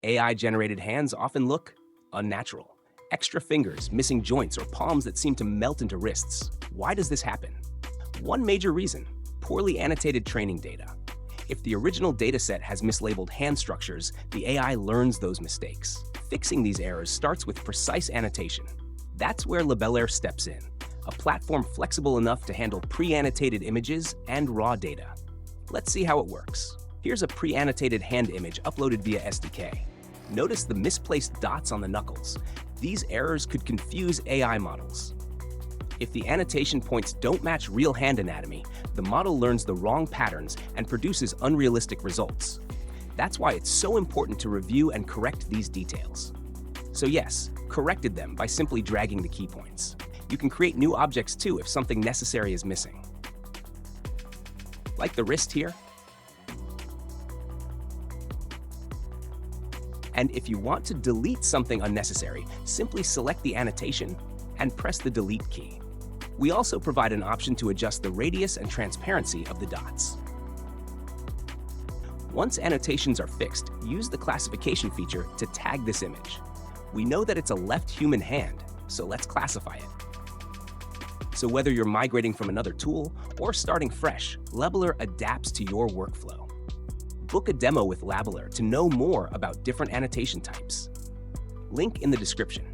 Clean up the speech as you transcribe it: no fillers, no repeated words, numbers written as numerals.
AI-generated hands often look unnatural. Extra fingers, missing joints, or palms that seem to melt into wrists. Why does this happen? One major reason: poorly annotated training data. If the original dataset has mislabeled hand structures, the AI learns those mistakes. Fixing these errors starts with precise annotation. That's where Labellerr steps in, a platform flexible enough to handle pre-annotated images and raw data. Let's see how it works. Here's a pre-annotated hand image uploaded via SDK. Notice the misplaced dots on the knuckles. These errors could confuse AI models. If the annotation points don't match real hand anatomy, the model learns the wrong patterns and produces unrealistic results. That's why it's so important to review and correct these details. So yes, corrected them by simply dragging the key points. You can create new objects too if something necessary is missing. Like the wrist here. And if you want to delete something unnecessary, simply select the annotation and press the delete key. We also provide an option to adjust the radius and transparency of the dots. Once annotations are fixed, use the classification feature to tag this image. We know that it's a left human hand, so let's classify it. So whether you're migrating from another tool or starting fresh, Labellerr adapts to your workflow. Book a demo with Labellerr to know more about different annotation types. Link in the description.